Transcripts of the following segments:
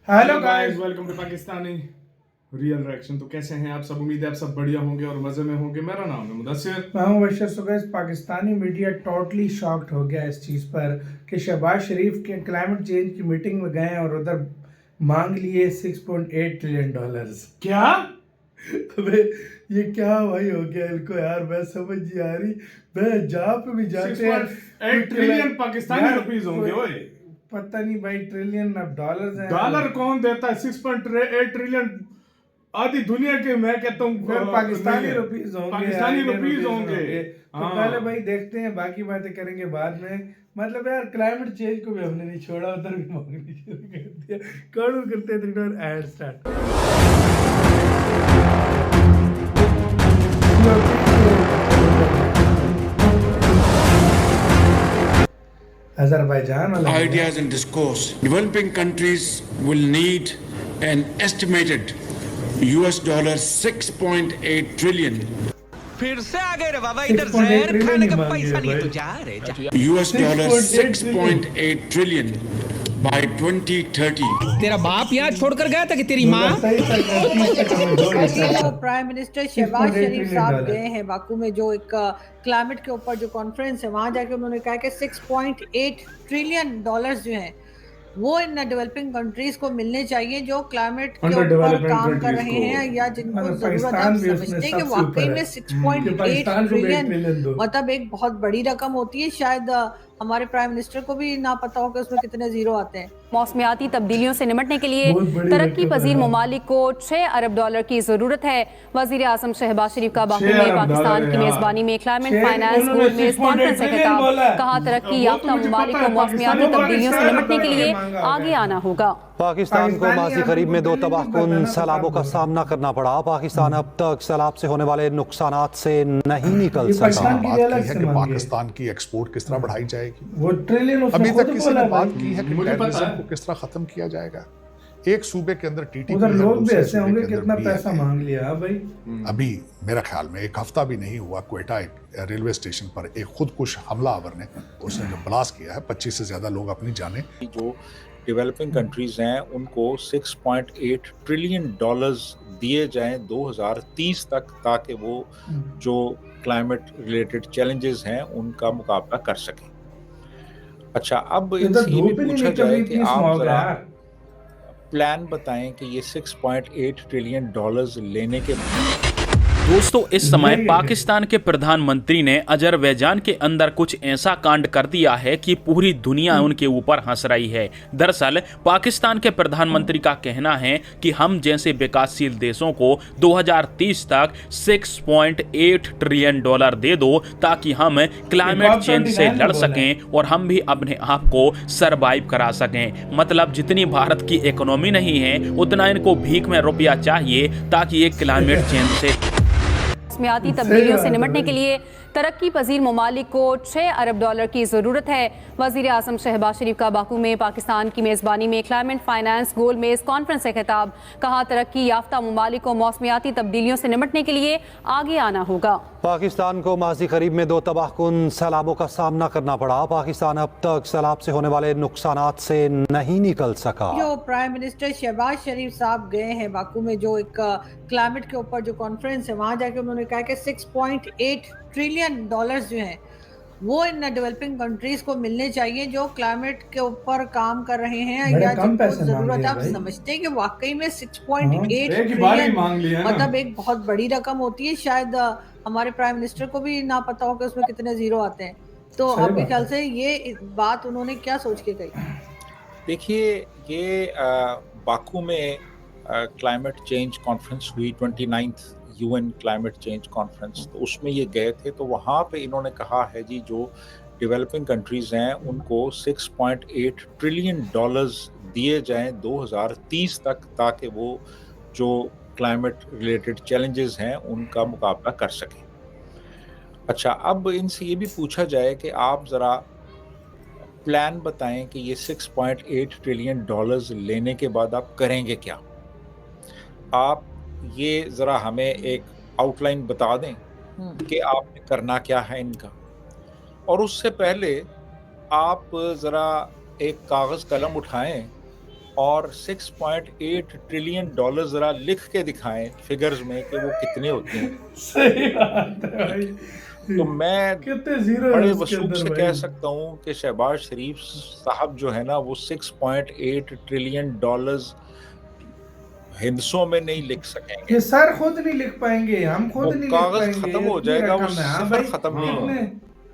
Hello guys, welcome to Pakistani real reaction. तो कैसे हैं आप सब? उम्मीद है आप सब बढ़िया होंगे और मजे में होंगे। मेरा नाम है मुदस्सिर, मैं हूं Bashar. So guys, Pakistani media totally shocked हो गया इस चीज़ पर कि शहबाज शरीफ के क्लाइमेट चेंज की मीटिंग में गए और उधर मांग लिए 6.8 ट्रिलियन डॉलर्स। क्या? अबे ये क्या भाई हो गया इनको यार, मैं समझ नहीं आ रही। मैं जहाँ पे भी जाते हैं 6.8 ट्रिलियन पाकिस्तानी रुपीस होंगे। ओए पता नहीं भाई, ट्रिलियन अब डॉलर्स हैं। डॉलर कौन देता है? 6.8 ट्रिलियन आधी दुनिया के, मैं कहता हूँ फिर पाकिस्तानी रुपीस होंगे, पाकिस्तानी इंडियन रुपीस होंगे। तो पहले भाई देखते हैं, बाकी बातें करेंगे बाद में। मतलब यार क्लाइमेट चेंज को भी हमने नहीं छोड़ा, उधर भी मांगनी शुरू कर दिया। कौन करते हैं एड स्टार्ट। अजरबैजान वाला ideas and discourse. Developing countries will need an estimated $6.8 trillion. फिर से आ गए रे बाबा, इधर जहर खाने का पैसा नहीं तो जा रे जा। $6.8 trillion by 2030. तेरा बाप यहाँ छोड़कर गया था कि तेरी माँ? जो प्राइम मिनिस्टर शहबाज शरीफ साहब गए हैं बाकू में, जो एक क्लाइमेट के ऊपर जो कॉन्फ्रेंस है, वहां जाके उन्होंने कहा कि 6.8 ट्रिलियन डॉलर्स जो हैं वो इन डेवलपिंग कंट्रीज को मिलने चाहिए जो क्लाइमेट के ऊपर काम कर रहे हैं या जिनको जरूरत है। आप समझते हैं कि वाकई में 6.8 ट्रिलियन मतलब एक बहुत बड़ी रकम होती है। शायद हमारे प्राइम मिनिस्टर को भी ना पता हो कि उसमें कितने जीरो आते हैं। मौसमियाती तब्दीलियों से निपटने के लिए तरक्की पजीर ममालिक को 6 अरब डॉलर की जरूरत है। वजीर आजम शहबाज शरीफ का बाकू में पाकिस्तान की मेजबानी में क्लाइमेट फाइनेंस गोल्ड मेज कॉन्फ्रेंस से खिताब। कहा तरक्की याफ्ता ममालिक को मौसमियाती तब्दीलियों से निपटने के लिए आगे आना होगा। पाकिस्तान को माजी करीब में 2 तबाहकुन सैलाबों का सामना करना पड़ा। पाकिस्तान अब तक सैलाब से होने वाले नुकसानात से नहीं निकल सका। बात की है कि पाकिस्तान की एक्सपोर्ट किस तरह बढ़ाई जाएगी, वो ट्रिलियन अभी तक किसी ने बात की है कि टेररिज्म को किस तरह खत्म किया जाएगा। एक सूबे के अंदर टीटी उधर लोग भी ऐसे होंगे, कितना पैसा मांग लिया भाई। अभी मेरा ख्याल में एक हफ्ता भी नहीं हुआ, क्वेटा रेलवे स्टेशन पर एक खुदकुश हमलावर ने उसने जो ब्लास्ट किया है, 25 से ज्यादा लोग अपनी जाने। जो डेवलपिंग कंट्रीज हैं उनको 6.8 ट्रिलियन डॉलर्स दिए जाएं 2030 तक, ताकि वो जो क्लाइमेट रिलेटेड चैलेंजेस हैं उनका मुकाबला कर सकें। अच्छा, अब इनसे ये भी पूछा जाए कि आप जरा प्लान बताएं कि ये 6.8 ट्रिलियन डॉलर्स लेने के दोस्तों, इस समय पाकिस्तान के प्रधानमंत्री ने अजरबैजान के अंदर कुछ ऐसा कांड कर दिया है कि पूरी दुनिया उनके ऊपर हंस रही है। दरअसल पाकिस्तान के प्रधानमंत्री का कहना है कि हम जैसे विकासशील देशों को 2030 तक 6.8 ट्रिलियन डॉलर दे दो ताकि हम क्लाइमेट चेंज से लड़ सकें और हम भी अपने आप को सरवाइव करा सकें। मतलब जितनी भारत की इकोनॉमी नहीं है उतना इनको भीख में रुपया चाहिए ताकि ये क्लाइमेट चेंज से मौसमियाती तब्दीलियों से निपटने के लिए तरक्की पजीर ममालिक को 6 अरब डॉलर की ज़रूरत है। वजीर आजम शहबाज शरीफ का बाकू में पाकिस्तान की मेज़बानी में क्लाइमेट फाइनेंस गोल्ड मेज कॉन्फ्रेंस से खिताब। कहा तरक्की याफ्ता ममालिक को मौसमियाती तब्दीलियों से निपटने के लिए आगे आना होगा। पाकिस्तान को माजी करीब में 2 तबाहकुन सैलाबों का सामना करना पड़ा। पाकिस्तान अब तक सैलाब से होने वाले नुकसानात से नहीं निकल सका। जो प्राइम मिनिस्टर शहबाज शरीफ साहब गए हैं बाकू में, जो एक क्लाइमेट के ऊपर जो कॉन्फ्रेंस है, वहां जाके उन्होंने कहा कि 6.8 ट्रिलियन डॉलर्स जो हैं वो इन डेवलपिंग कंट्रीज को मिलने चाहिए जो क्लाइमेट के ऊपर काम कर रहे हैं या जिनको जरूरत है। आप समझते हैं कि वाकई में 6.8 ट्रिलियन मतलब एक बहुत बड़ी रकम होती है। शायद हमारे प्राइम मिनिस्टर को भी ना पता हो कि उसमें कितने जीरो आते हैं। तो आपके ख्याल से ये बात उन्होंने क्या सोच के कही? देखिए, ये बाकू में क्लाइमेट चेंज कॉन्फ्रेंस हुई, 29th UN climate change conference, तो उसमें ये गए थे। तो वहाँ पे इन्होंने कहा है जी, जो डेवलपिंग कंट्रीज़ हैं उनको 6.8 ट्रिलियन डॉलर्स दिए जाएं 2030 तक, ताकि वो जो क्लाइमेट रिलेटेड चैलेंजेस हैं उनका मुकाबला कर सकें। अच्छा, अब इनसे ये भी पूछा जाए कि आप ज़रा प्लान बताएं कि ये 6.8 ट्रिलियन डॉलर्स लेने के बाद आप करेंगे क्या। आप ये ज़रा हमें एक आउटलाइन बता दें कि आपने करना क्या है इनका। और उससे पहले आप ज़रा एक कागज़ कलम उठाएं और 6.8 ट्रिलियन डॉलर जरा लिख के दिखाएं फिगर्स में कि वो कितने होते हैं। सही बात है भाई। तो मैं कितने जीरो बड़े वसूख से कह सकता हूँ कि शहबाज शरीफ साहब जो है ना वो 6.8 ट्रिलियन डॉलर्स हिंदसों में नहीं लिख सकेंगे। ये सर खुद नहीं लिख पाएंगे, हम खुद नहीं लिख कागज पाएंगे। खत्म हो जाएगा, वो सिफर खत्म नहीं होगा।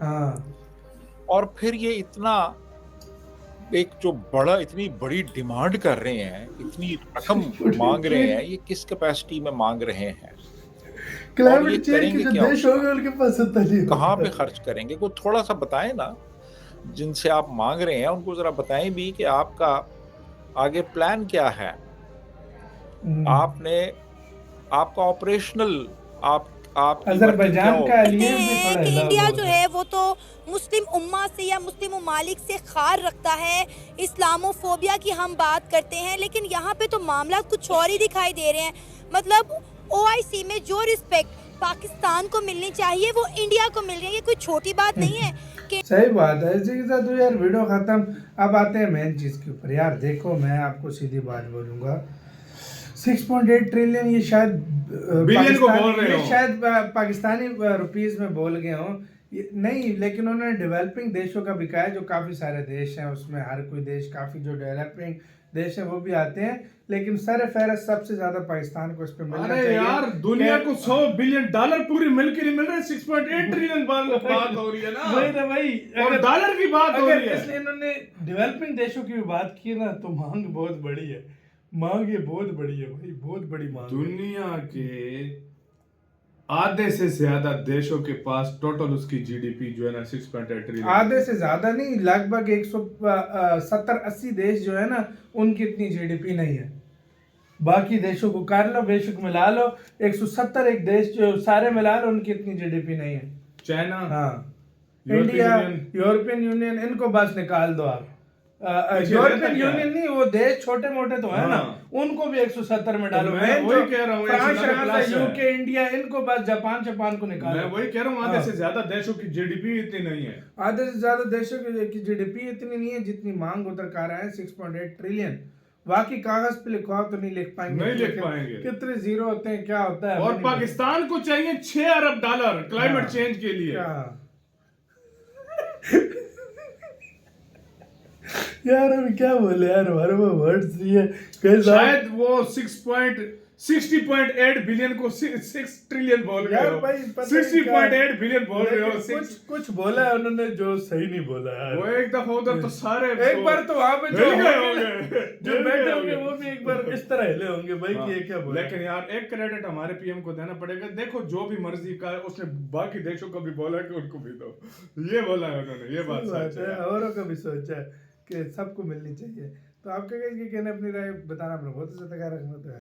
हाँ। और फिर ये इतना एक जो बड़ा इतनी बड़ी डिमांड कर रहे हैं, इतनी रकम मांग रहे हैं, ये किस कैपेसिटी में मांग रहे हैं? क्लाइमेट चेंज के जो देश होंगे उनके पास इतना नहीं होगा। कहाँ पे खर्च करेंगे? को थोड़ा सा बताएं ना, जिनसे आप मांग रहे हैं उनको जरा बताएं भी कि आपका आगे प्लान क्या है। आपका ऑपरेशनल आप अज़रबैजान का लिए भी थोड़ा कि इंडिया जो है वो तो मुस्लिम उम्मा से या मुस्लिम ममालिक से खार रखता है, इस्लामोफोबिया की हम बात करते हैं, लेकिन यहाँ पे तो मामला कुछ और ही दिखाई दे रहे हैं। मतलब OIC में जो रिस्पेक्ट पाकिस्तान को मिलनी चाहिए वो इंडिया को मिल रही है, ये कोई छोटी बात नहीं है कि सही बात है। इसी के साथ तो यार वीडियो खत्म। अब आते हैं मेन चीज़ के ऊपर। यार देखो, मैं आपको सीधी बात बोलूँगा, 6.8 ट्रिलियन ये शायद बिलियन को बोल रहे हो, शायद पाकिस्तानी रुपीस में बोल गए हों नहीं, लेकिन उन्होंने डेवलपिंग देशों का भी कहा है, जो काफ़ी सारे देश हैं उसमें हर कोई देश, काफ़ी जो डेवलपिंग देश है वो भी आते हैं, लेकिन सर फहरस्त सबसे ज्यादा पाकिस्तान को इस पे मिलना चाहिए। अरे यार, दुनिया को $100 बिलियन पूरी मिलकर नहीं मिल रहे, 6.8 ट्रिलियन बात हो रही है ना। वही ना भाई, और डॉलर की बात हो रही है। इसलिए इन्होंने डेवलपिंग देशों की भी बात की ना, तो मांग बहुत बड़ी है, मांग ये बहुत बड़ी है भाई, बहुत बड़ी मांग। दुनिया के आधे से ज्यादा देशों के पास टोटल उसकी जीडीपी जो है ना 6.8 ट्रिलियन, आधे से ज्यादा नहीं, लगभग 170-80 देश जो है ना उनकी इतनी जीडीपी नहीं है। बाकी देशों को कर लो, बेशक मिला लो, 170 एक देश जो सारे मिला लो उनकी इतनी जीडीपी नहीं है। चाइना, हाँ, इंडिया, यूरोपियन यूनियन, इनको बस निकाल दो आप। यूरोपियन यूनियन नहीं, वो देश छोटे मोटे तो है ना, उनको भी 170 में डालो। मैं वही कह रहा हूँ, फ्रांस, यूके, इंडिया, इनको बस जापान को निकालो। मैं वही कह रहा हूँ, आधे से ज्यादा देशों की जीडीपी इतनी नहीं है। आधे से ज्यादा देशों की जीडीपी इतनी नहीं है जितनी मांग उधर कर रहा है 6.8 ट्रिलियन। बाकी कागज पे लिखवा तो नहीं लिख पाएंगे, नहीं लिख पाएंगे। कितने जीरो होते हैं, क्या होता है। और पाकिस्तान को चाहिए $6 अरब क्लाइमेट चेंज के लिए। यार अभी क्या बोले यार, हमारे में वर्ड्स नहीं है। शायद वो 60.8 बिलियन को 6 ट्रिलियन बोल रहे हो, 60.8 बिलियन बोल रहे हो। कुछ बोला है उन्होंने जो सही नहीं बोला यार। वो एक दफा उधर तो सारे एक बार तो वहां पे जो बैठे होंगे वो भी एक बार इस तरह हिले होंगे भाई कि ये क्या बोला। लेकिन यार एक क्रेडिट हमारे पीएम को देना पड़ेगा। देखो, जो भी मर्जी का उसने बाकी देशों को भी बोला कि उनको भी दो, ये बोला है उन्होंने, ये बात सच है। औरों को भी सोचा है कि सबको मिलनी चाहिए। तो आपका कहना, अपनी राय बताना, अपना बहुत ज्यादा ख्याल रखना।